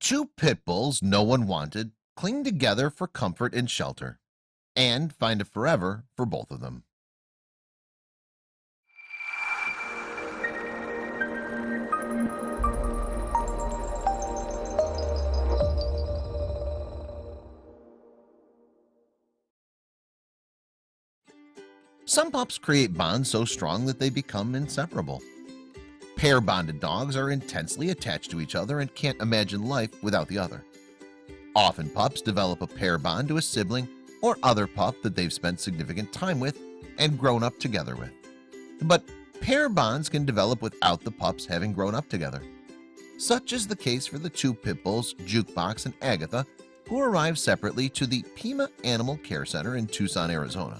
Two pit bulls no one wanted cling together for comfort and shelter, and find a forever for both of them. Some pups create bonds so strong that they become inseparable. Pair-bonded dogs are intensely attached to each other and can't imagine life without the other. Often pups develop a pair bond to a sibling or other pup that they've spent significant time with and grown up together with. But pair bonds can develop without the pups having grown up together. Such is the case for the two pit bulls, Jukebox and Agatha, who arrived separately to the Pima Animal Care Center in Tucson, Arizona,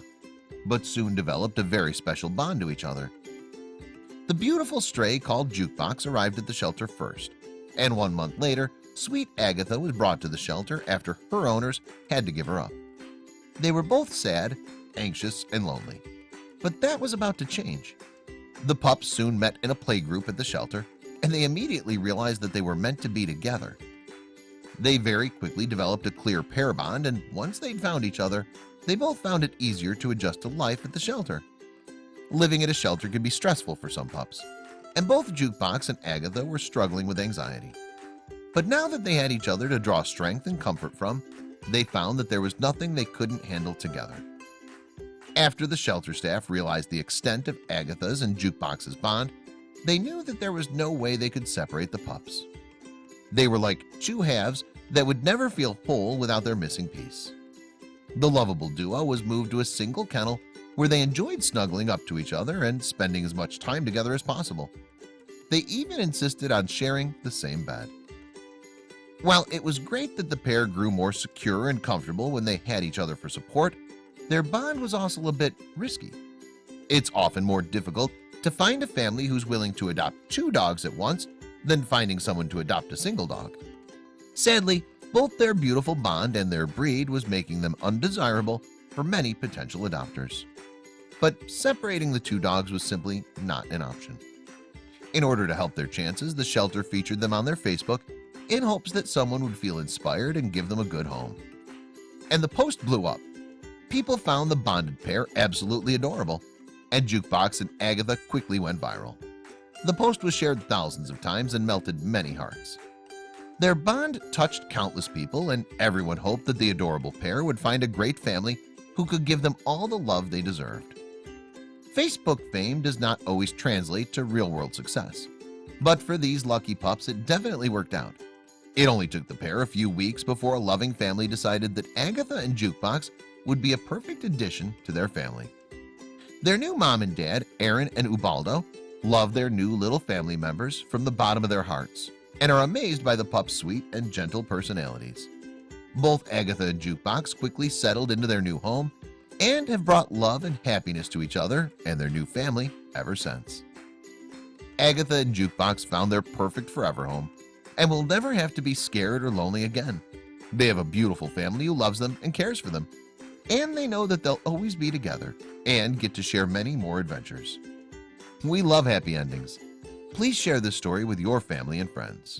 but soon developed a very special bond to each other. The beautiful stray called Jukebox arrived at the shelter first, and 1 month later, sweet Agatha was brought to the shelter after her owners had to give her up. They were both sad, anxious, and lonely, but that was about to change. The pups soon met in a playgroup at the shelter, and they immediately realized that they were meant to be together. They very quickly developed a clear pair bond, and once they'd found each other, they both found it easier to adjust to life at the shelter. Living at a shelter can be stressful for some pups, and both Jukebox and Agatha were struggling with anxiety. But now that they had each other to draw strength and comfort from, they found that there was nothing they couldn't handle together. After the shelter staff realized the extent of Agatha's and Jukebox's bond, they knew that there was no way they could separate the pups. They were like two halves that would never feel whole without their missing piece. The lovable duo was moved to a single kennel where they enjoyed snuggling up to each other and spending as much time together as possible. They even insisted on sharing the same bed. While it was great that the pair grew more secure and comfortable when they had each other for support, their bond was also a bit risky. It's often more difficult to find a family who's willing to adopt two dogs at once than finding someone to adopt a single dog. Sadly, both their beautiful bond and their breed was making them undesirable for many potential adopters. But separating the two dogs was simply not an option. In order to help their chances, the shelter featured them on their Facebook in hopes that someone would feel inspired and give them a good home. And the post blew up. People found the bonded pair absolutely adorable, and Jukebox and Agatha quickly went viral. The post was shared thousands of times and melted many hearts. Their bond touched countless people, and everyone hoped that the adorable pair would find a great family who could give them all the love they deserved. Facebook fame does not always translate to real-world success, but for these lucky pups, it definitely worked out. It only took the pair a few weeks before a loving family decided that Agatha and Jukebox would be a perfect addition to their family. Their new mom and dad, Aaron and Ubaldo, love their new little family members from the bottom of their hearts and are amazed by the pups' sweet and gentle personalities. Both Agatha and Jukebox quickly settled into their new home and have brought love and happiness to each other and their new family ever since. Agatha and Jukebox found their perfect forever home and will never have to be scared or lonely again. They have a beautiful family who loves them and cares for them, and they know that they'll always be together and get to share many more adventures. We love happy endings. Please share this story with your family and friends.